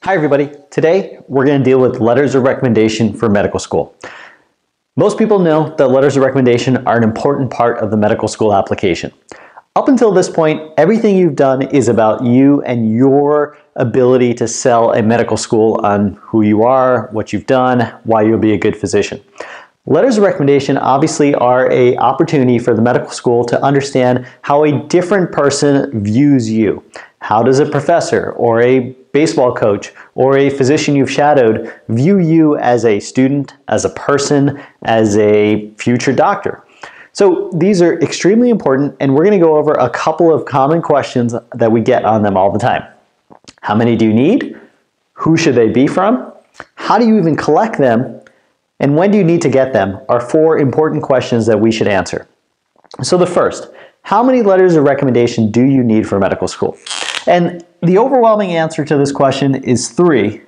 Hi everybody. Today we're going to deal with letters of recommendation for medical school. Most people know that letters of recommendation are an important part of the medical school application. Up until this point, everything you've done is about you and your ability to sell a medical school on who you are, what you've done, why you'll be a good physician. Letters of recommendation obviously are an opportunity for the medical school to understand how a different person views you. How does a professor or a baseball coach or a physician you've shadowed view you as a student, as a person, as a future doctor? So these are extremely important, and we're going to go over a couple of common questions that we get on them all the time. How many do you need? Who should they be from? How do you even collect them? And when do you need to get them are four important questions that we should answer. So the first, how many letters of recommendation do you need for medical school? And the overwhelming answer to this question is 3,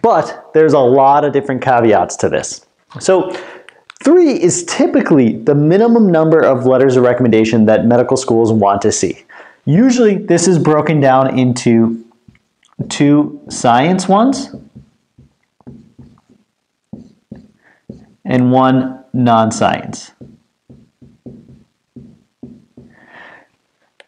but there's a lot of different caveats to this. So 3 is typically the minimum number of letters of recommendation that medical schools want to see. Usually this is broken down into 2 science ones and 1 non-science.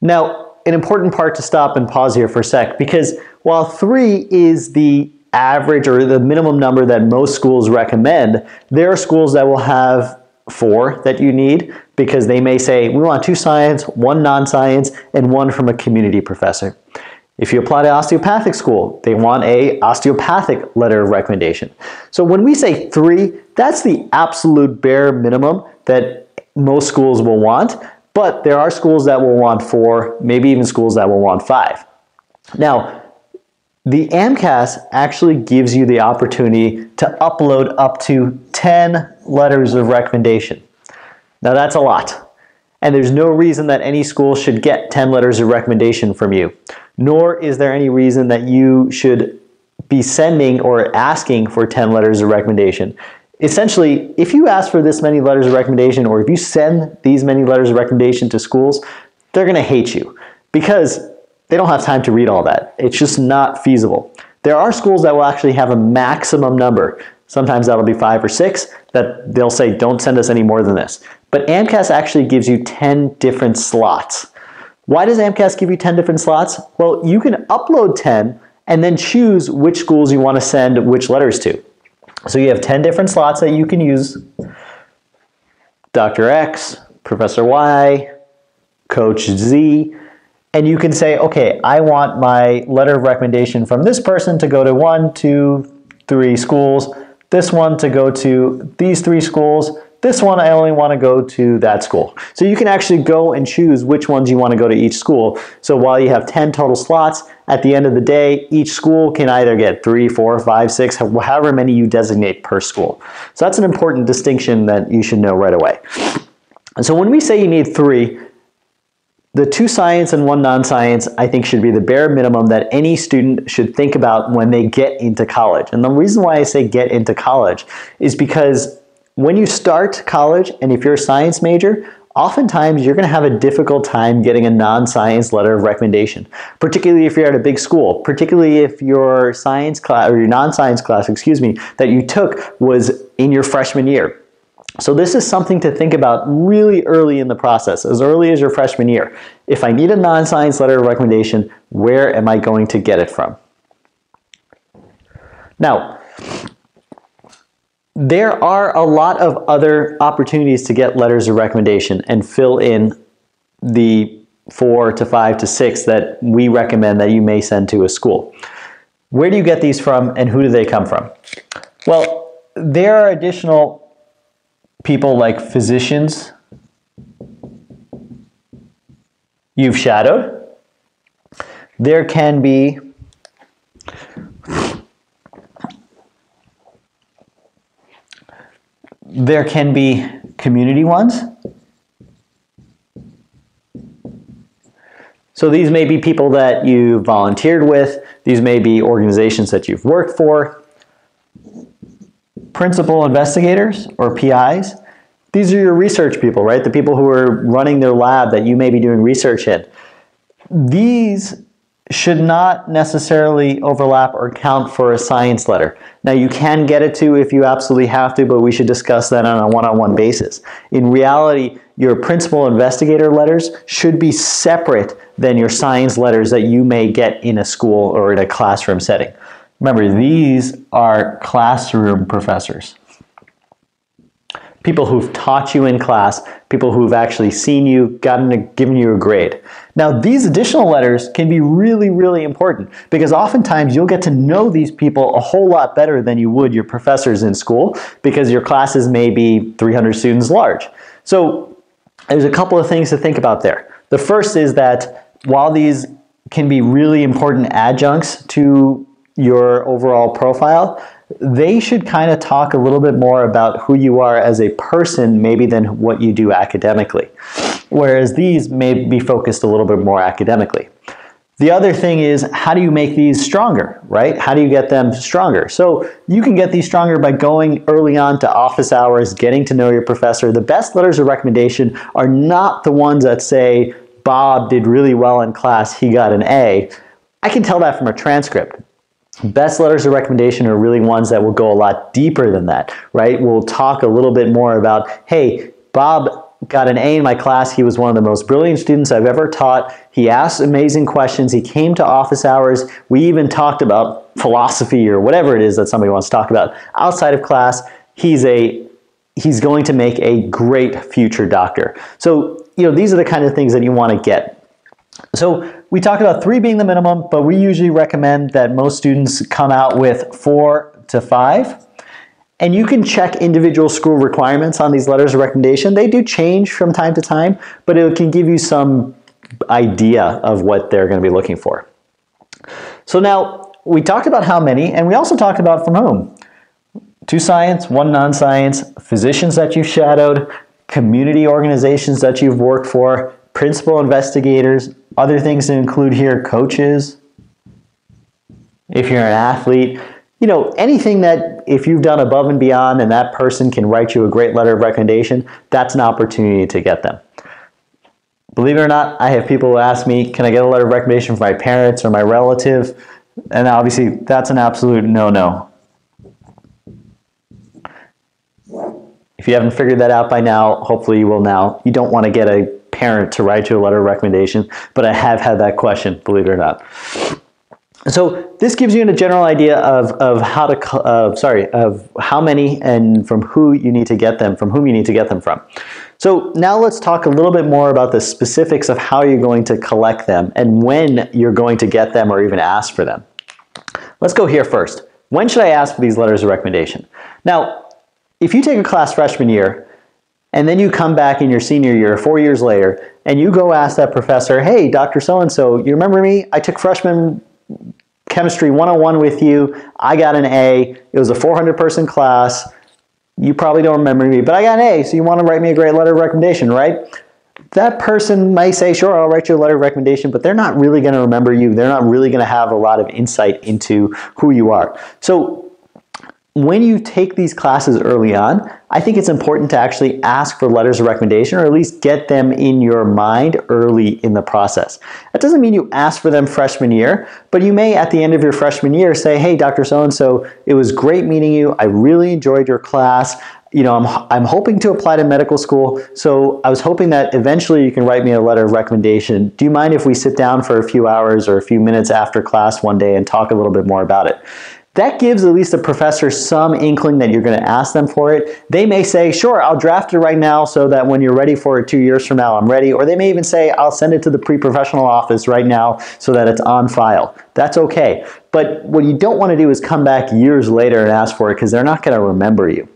Now, an important part to stop and pause here for a sec, because while 3 is the average or the minimum number that most schools recommend, there are schools that will have 4 that you need, because they may say, we want 2 science, 1 non-science, and 1 from a community professor. If you apply to osteopathic school, they want a osteopathic letter of recommendation. So when we say 3, that's the absolute bare minimum that most schools will want, but there are schools that will want 4, maybe even schools that will want 5. Now, the MCAS actually gives you the opportunity to upload up to 10 letters of recommendation. Now that's a lot. And there's no reason that any school should get 10 letters of recommendation from you. Nor is there any reason that you should be sending or asking for 10 letters of recommendation. Essentially, if you ask for this many letters of recommendation, or if you send these many letters of recommendation to schools, they're going to hate you because they don't have time to read all that. It's just not feasible. There are schools that will actually have a maximum number. Sometimes that'll be 5 or 6 that they'll say, don't send us any more than this. But AMCAS actually gives you 10 different slots. Why does AMCAS give you 10 different slots? Well, you can upload 10 and then choose which schools you want to send which letters to. So you have 10 different slots that you can use. Dr. X, Professor Y, Coach Z, and you can say, okay, I want my letter of recommendation from this person to go to 1, 2, 3 schools, this one to go to these 3 schools, this one I only want to go to that school. So you can actually go and choose which ones you want to go to each school. So while you have 10 total slots, at the end of the day, each school can either get 3, 4, 5, 6, however many you designate per school. So that's an important distinction that you should know right away. And so when we say you need 3, the 2 science and 1 non-science, I think, should be the bare minimum that any student should think about when they get into college. And the reason why I say get into college is because when you start college, and if you're a science major, oftentimes you're going to have a difficult time getting a non-science letter of recommendation, particularly if you're at a big school, particularly if your science class, or your non-science class, excuse me, that you took was in your freshman year. So this is something to think about really early in the process, as early as your freshman year. If I need a non-science letter of recommendation, where am I going to get it from? Now, there are a lot of other opportunities to get letters of recommendation and fill in the 4 to 5 to 6 that we recommend that you may send to a school. Where do you get these from, and who do they come from? Well, there are additional people like physicians you've shadowed. There can be community ones. So these may be people that you volunteered with. These may be organizations that you've worked for. Principal investigators or PIs. These are your research people, right? The people who are running their lab that you may be doing research in. These should not necessarily overlap or count for a science letter. Now, you can get it to if you absolutely have to, but we should discuss that on a one-on-one basis. In reality, your principal investigator letters should be separate than your science letters that you may get in a school or in a classroom setting. Remember, these are classroom professors. People who've taught you in class, people who've actually seen you, given you a grade. Now, these additional letters can be really, really important because oftentimes you'll get to know these people a whole lot better than you would your professors in school because your classes may be 300 students large. So there's a couple of things to think about there. The first is that while these can be really important adjuncts to your overall profile, they should kind of talk a little bit more about who you are as a person maybe than what you do academically. Whereas these may be focused a little bit more academically. The other thing is, how do you make these stronger, right? How do you get them stronger? So you can get these stronger by going early on to office hours, getting to know your professor. The best letters of recommendation are not the ones that say, Bob did really well in class, he got an A. I can tell that from a transcript. Best letters of recommendation are really ones that will go a lot deeper than that, right? We'll talk a little bit more about, hey, Bob got an A in my class. He was one of the most brilliant students I've ever taught. He asked amazing questions. He came to office hours. We even talked about philosophy or whatever it is that somebody wants to talk about outside of class. He's going to make a great future doctor. So, these are the kind of things that you want to get. So we talked about 3 being the minimum, but we usually recommend that most students come out with 4 to 5. And you can check individual school requirements on these letters of recommendation. They do change from time to time, but it can give you some idea of what they're going to be looking for. So now we talked about how many, and we also talked about from whom. 2 science, 1 non-science, physicians that you've shadowed, community organizations that you've worked for, principal investigators, other things to include here, coaches, if you're an athlete, anything that if you've done above and beyond and that person can write you a great letter of recommendation, that's an opportunity to get them. Believe it or not, I have people who ask me, can I get a letter of recommendation from my parents or my relative? And obviously, that's an absolute no-no. If you haven't figured that out by now, hopefully you will now. You don't want to get a parent to write you a letter of recommendation, but I have had that question, believe it or not. So this gives you a general idea of how many and from whom you need to get them from. So now let's talk a little bit more about the specifics of how you're going to collect them and when you're going to get them or even ask for them. Let's go here first. When should I ask for these letters of recommendation? Now, if you take a class freshman year, and then you come back in your senior year, 4 years later, and you go ask that professor, hey, Dr. So-and-so, you remember me? I took freshman chemistry 101 with you. I got an A. It was a 400-person class. You probably don't remember me, but I got an A, so you want to write me a great letter of recommendation, right? That person may say, sure, I'll write you a letter of recommendation, but they're not really going to remember you. They're not really going to have a lot of insight into who you are. So when you take these classes early on, I think it's important to actually ask for letters of recommendation or at least get them in your mind early in the process. That doesn't mean you ask for them freshman year, but you may at the end of your freshman year say, hey, Dr. So-and-so, it was great meeting you. I really enjoyed your class. I'm hoping to apply to medical school, so I was hoping that eventually you can write me a letter of recommendation. Do you mind if we sit down for a few hours or a few minutes after class one day and talk a little bit more about it? That gives at least the professor some inkling that you're going to ask them for it. They may say, sure, I'll draft it right now so that when you're ready for it 2 years from now, I'm ready. Or they may even say, I'll send it to the pre-professional office right now so that it's on file. That's okay. But what you don't want to do is come back years later and ask for it because they're not going to remember you.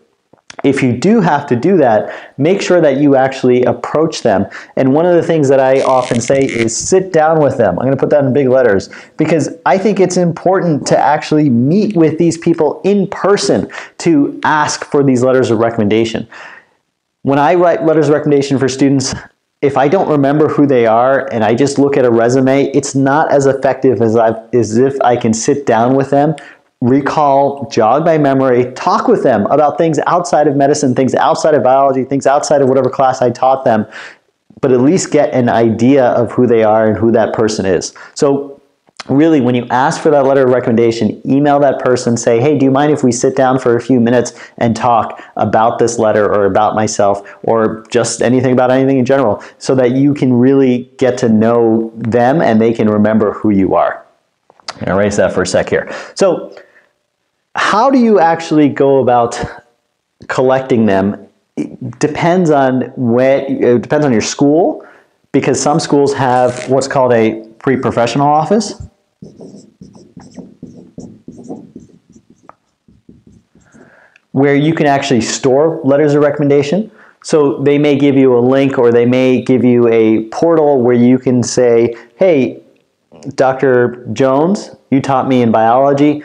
If you do have to do that, make sure that you actually approach them. And one of the things that I often say is sit down with them. I'm going to put that in big letters because I think it's important to actually meet with these people in person to ask for these letters of recommendation. When I write letters of recommendation for students, if I don't remember who they are and I just look at a resume, it's not as effective as if I can sit down with them, recall, jog my memory, talk with them about things outside of medicine, things outside of biology, things outside of whatever class I taught them, but at least get an idea of who they are and who that person is. So really, when you ask for that letter of recommendation, email that person, say, hey, do you mind if we sit down for a few minutes and talk about this letter or about myself or just anything about anything in general, so that you can really get to know them and they can remember who you are. I'm going to erase that for a sec here. So how do you actually go about collecting them? It depends on it depends on your school, because some schools have what's called a pre-professional office. Where you can actually store letters of recommendation. So they may give you a link, or they may give you a portal where you can say, hey, Dr. Jones, you taught me in biology.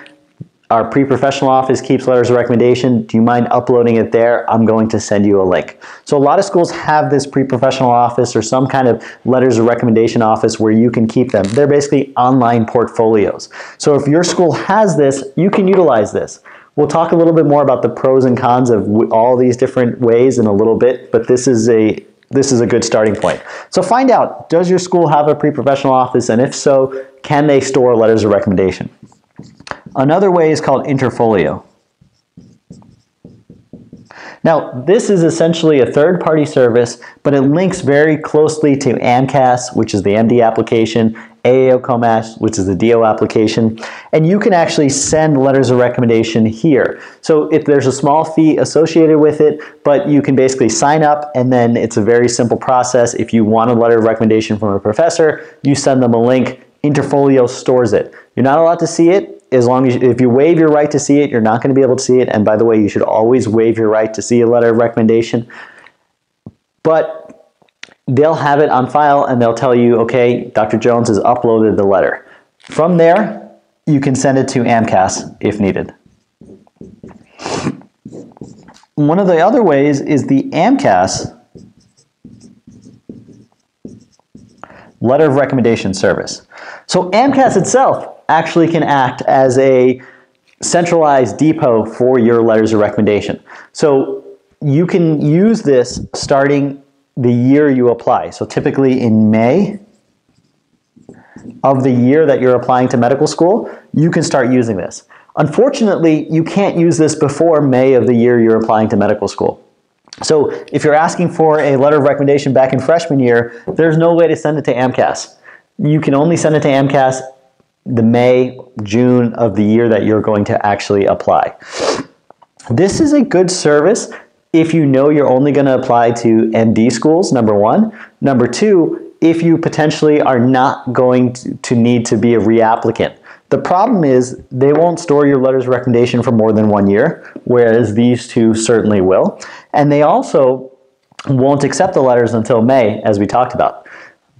Our pre-professional office keeps letters of recommendation. Do you mind uploading it there? I'm going to send you a link. So a lot of schools have this pre-professional office or some kind of letters of recommendation office where you can keep them. They're basically online portfolios. So if your school has this, you can utilize this. We'll talk a little bit more about the pros and cons of all these different ways in a little bit, but this is a good starting point. So find out, does your school have a pre-professional office, and if so, can they store letters of recommendation? Another way is called Interfolio. Now, this is essentially a third-party service, but it links very closely to AMCAS, which is the MD application, AAO COMLEX, which is the DO application, and you can actually send letters of recommendation here. So if there's a small fee associated with it, but you can basically sign up, and then it's a very simple process. If you want a letter of recommendation from a professor, you send them a link. Interfolio stores it. You're not allowed to see it. As long as if you waive your right to see it, you're not going to be able to see it. And by the way, you should always waive your right to see a letter of recommendation. But they'll have it on file, and they'll tell you, okay, Dr. Jones has uploaded the letter. From there, you can send it to AMCAS if needed. One of the other ways is the AMCAS letter of recommendation service. So AMCAS itself actually can act as a centralized depot for your letters of recommendation. So you can use this starting the year you apply. So typically in May of the year that you're applying to medical school, you can start using this. Unfortunately, you can't use this before May of the year you're applying to medical school. So if you're asking for a letter of recommendation back in freshman year, there's no way to send it to AMCAS. You can only send it to AMCAS the May, June of the year that you're going to actually apply. This is a good service if you know you're only going to apply to MD schools, number one. Number two, if you potentially are not going to need to be a reapplicant. The problem is they won't store your letters of recommendation for more than 1 year, whereas these two certainly will. And they also won't accept the letters until May, as we talked about.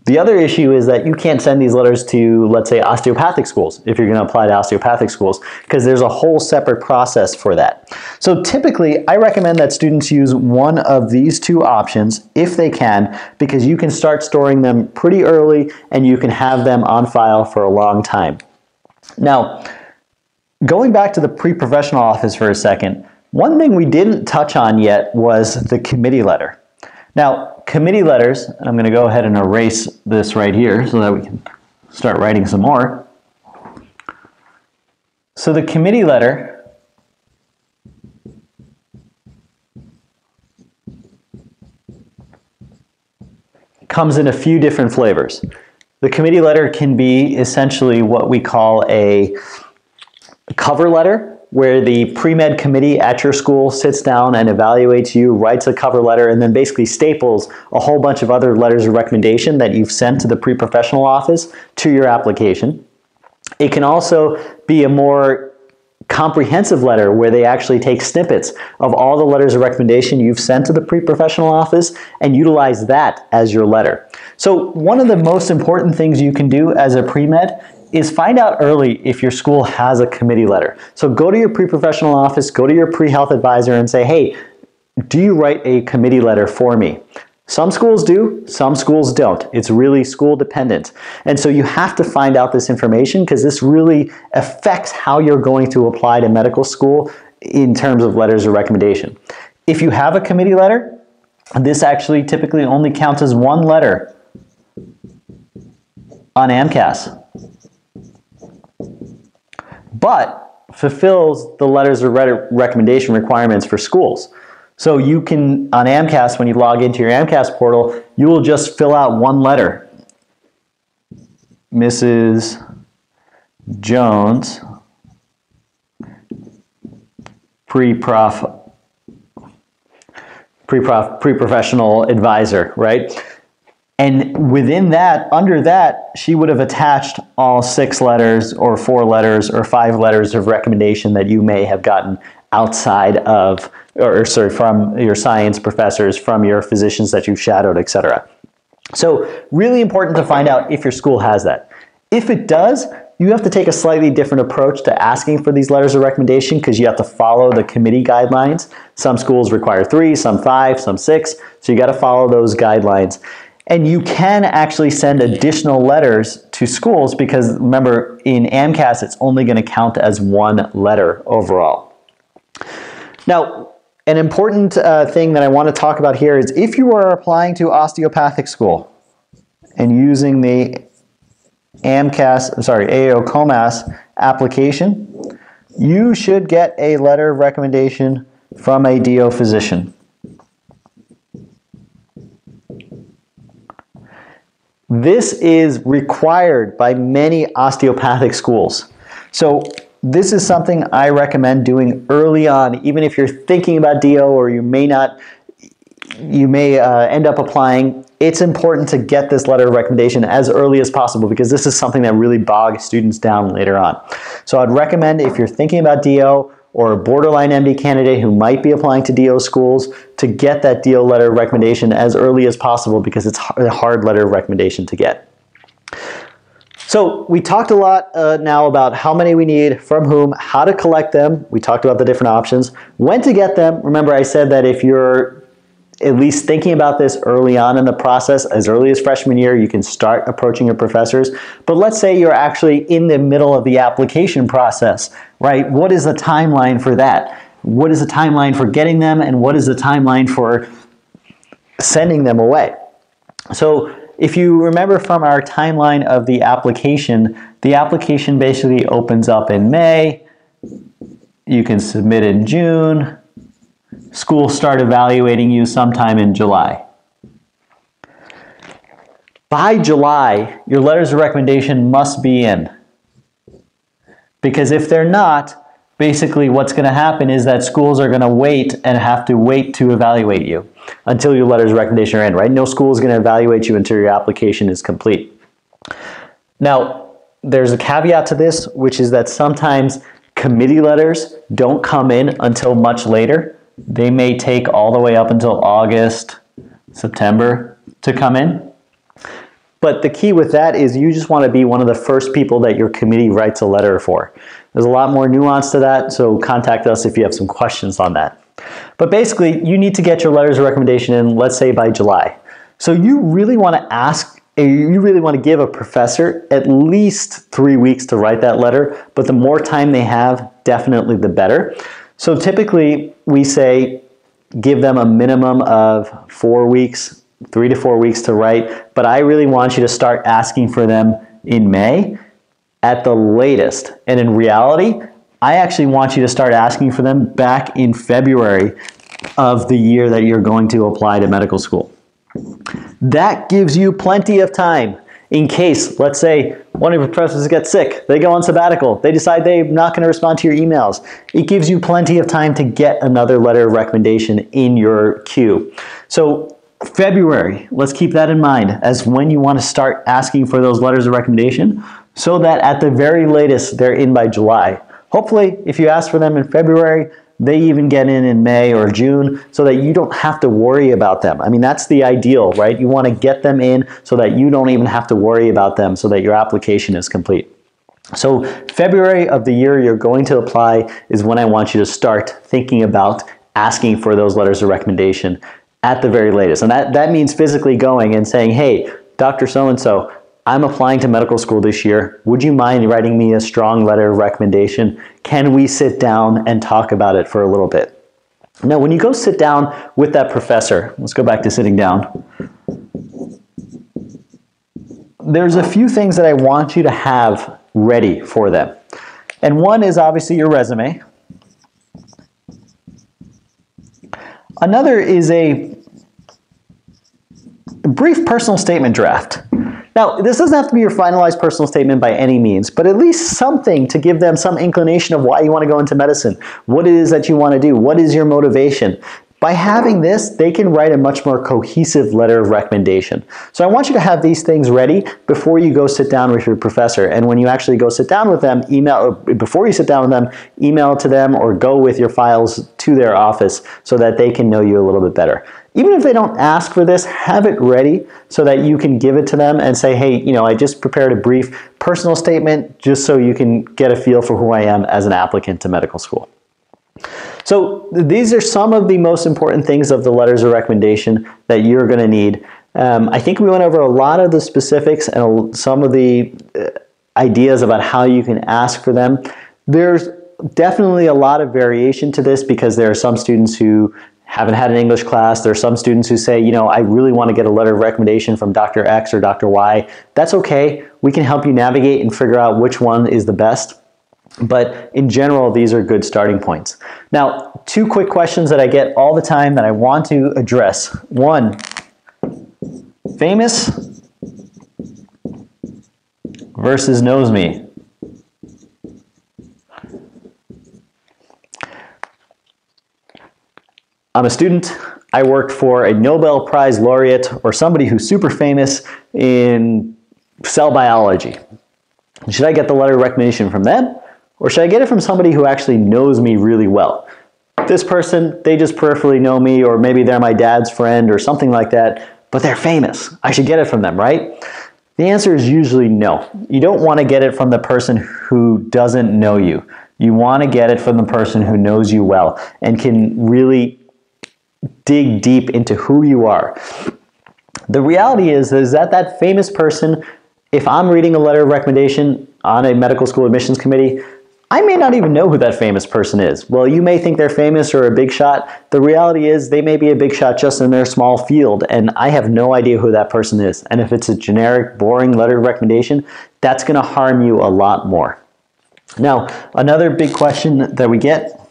The other issue is that you can't send these letters to, let's say, osteopathic schools, if you're going to apply to osteopathic schools, because there's a whole separate process for that. So typically, I recommend that students use one of these two options if they can, because you can start storing them pretty early and you can have them on file for a long time. Now, going back to the pre-professional office for a second, one thing we didn't touch on yet was the committee letter. Now, committee letters, and I'm going to go ahead and erase this right here so that we can start writing some more. So the committee letter comes in a few different flavors. The committee letter can be essentially what we call a cover letter, where the pre-med committee at your school sits down and evaluates you, writes a cover letter, and then basically staples a whole bunch of other letters of recommendation that you've sent to the pre-professional office to your application. It can also be a more comprehensive letter where they actually take snippets of all the letters of recommendation you've sent to the pre-professional office and utilize that as your letter. So one of the most important things you can do as a pre-med is find out early if your school has a committee letter. So go to your pre-professional office, go to your pre-health advisor and say, hey, do you write a committee letter for me? Some schools do, some schools don't. It's really school dependent. And so you have to find out this information because this really affects how you're going to apply to medical school in terms of letters of recommendation. If you have a committee letter, this actually typically only counts as one letter on AMCAS. but fulfills the letters of recommendation requirements for schools. So you can, on AMCAS, when you log into your AMCAS portal, you will just fill out one letter. Mrs. Jones, pre-professional advisor, right? And within that, under that, she would have attached all 6 letters or 4 letters or 5 letters of recommendation that you may have gotten outside of, or sorry, from your science professors, from your physicians that you've shadowed, etc. So really important to find out if your school has that. If it does, you have to take a slightly different approach to asking for these letters of recommendation because you have to follow the committee guidelines. Some schools require 3, some 5, some 6, so you got to follow those guidelines. And you can actually send additional letters to schools because remember, in AMCAS, it's only going to count as 1 letter overall. Now, an important thing that I want to talk about here is if you are applying to osteopathic school and using the AO COMAS application, you should get a letter of recommendation from a DO physician. This is required by many osteopathic schools. So this is something I recommend doing early on, even if you're thinking about DO or you may end up applying. It's important to get this letter of recommendation as early as possible because this is something that really bogs students down later on. So I'd recommend if you're thinking about DO or a borderline MD candidate who might be applying to DO schools to get that DO letter of recommendation as early as possible because it's a hard letter of recommendation to get. So we talked a lot now about how many we need, from whom, how to collect them. We talked about the different options. When to get them. Remember I said that if you're at least thinking about this early on in the process, as early as freshman year, you can start approaching your professors. But let's say you're actually in the middle of the application process, right? What is the timeline for that? What is the timeline for getting them, and what is the timeline for sending them away? So if you remember from our timeline of the application basically opens up in May. You can submit in June. Schools start evaluating you sometime in July. By July, your letters of recommendation must be in. Because if they're not, basically what's going to happen is that schools are going to wait and have to wait to evaluate you until your letters of recommendation are in, right? No school is going to evaluate you until your application is complete. Now, there's a caveat to this, which is that sometimes committee letters don't come in until much later. They may take all the way up until August, September to come in. But the key with that is you just want to be one of the first people that your committee writes a letter for. There's a lot more nuance to that, so contact us if you have some questions on that. But basically, you need to get your letters of recommendation in, let's say, by July. So you really want to give a professor at least 3 weeks to write that letter, but the more time they have, definitely the better. So typically, we say give them a minimum of 4 weeks, 3 to 4 weeks to write, but I really want you to start asking for them in May at the latest. And in reality, I actually want you to start asking for them back in February of the year that you're going to apply to medical school. That gives you plenty of time in case, let's say, one of your professors gets sick, they go on sabbatical, they decide they're not going to respond to your emails. It gives you plenty of time to get another letter of recommendation in your queue. So February, let's keep that in mind as when you want to start asking for those letters of recommendation so that at the very latest, they're in by July. Hopefully, if you ask for them in February, they even get in May or June so that you don't have to worry about them. I mean, that's the ideal, right? You want to get them in so that you don't even have to worry about them so that your application is complete. So February of the year you're going to apply is when I want you to start thinking about asking for those letters of recommendation at the very latest. And that means physically going and saying, hey, Dr. So-and-so, I'm applying to medical school this year. Would you mind writing me a strong letter of recommendation? Can we sit down and talk about it for a little bit? Now, when you go sit down with that professor, let's go back to sitting down. There's a few things that I want you to have ready for them. And one is obviously your resume. Another is a brief personal statement draft. Now, this doesn't have to be your finalized personal statement by any means, but at least something to give them some inclination of why you want to go into medicine, what it is that you want to do, what is your motivation. By having this, they can write a much more cohesive letter of recommendation. So I want you to have these things ready before you go sit down with your professor. And when you actually go sit down with them, before you sit down with them, email to them or go with your files to their office so that they can know you a little bit better. Even if they don't ask for this, have it ready so that you can give it to them and say, hey, I just prepared a brief personal statement just so you can get a feel for who I am as an applicant to medical school. So these are some of the most important things of the letters of recommendation that you're going to need. I think we went over a lot of the specifics and some of the ideas about how you can ask for them. There's definitely a lot of variation to this because there are some students who haven't had an English class. There are some students who say, I really want to get a letter of recommendation from Dr. X or Dr. Y. That's okay. We can help you navigate and figure out which one is the best. But in general, these are good starting points. Now, 2 quick questions that I get all the time that I want to address. 1, famous versus knows me. I'm a student. I worked for a Nobel Prize laureate or somebody who's super famous in cell biology. Should I get the letter of recommendation from them? Or should I get it from somebody who actually knows me really well? This person, they just peripherally know me, or maybe they're my dad's friend or something like that, but they're famous. I should get it from them, right? The answer is usually no. You don't want to get it from the person who doesn't know you. You want to get it from the person who knows you well and can really dig deep into who you are. The reality is that that famous person, if I'm reading a letter of recommendation on a medical school admissions committee, I may not even know who that famous person is. Well, you may think they're famous or a big shot. The reality is they may be a big shot just in their small field, and I have no idea who that person is. And if it's a generic, boring letter of recommendation, that's going to harm you a lot more. Now, another big question that we get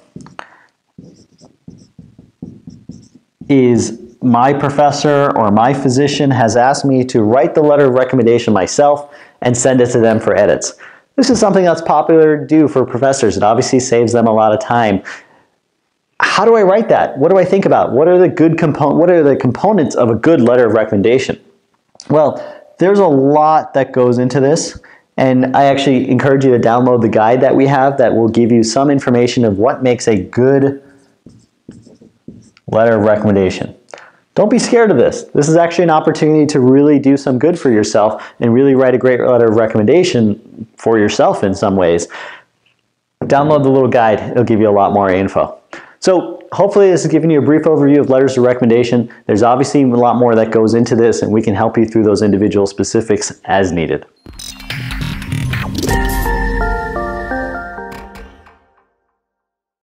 is, my professor or my physician has asked me to write the letter of recommendation myself and send it to them for edits. This is something that's popular to do for professors. It obviously saves them a lot of time. How do I write that? What do I think about? What are the components of a good letter of recommendation? Well, there's a lot that goes into this, and I actually encourage you to download the guide that we have that will give you some information of what makes a good letter of recommendation. Don't be scared of this. This is actually an opportunity to really do some good for yourself and really write a great letter of recommendation for yourself in some ways. Download the little guide. It'll give you a lot more info. So hopefully this has given you a brief overview of letters of recommendation. There's obviously a lot more that goes into this, and we can help you through those individual specifics as needed.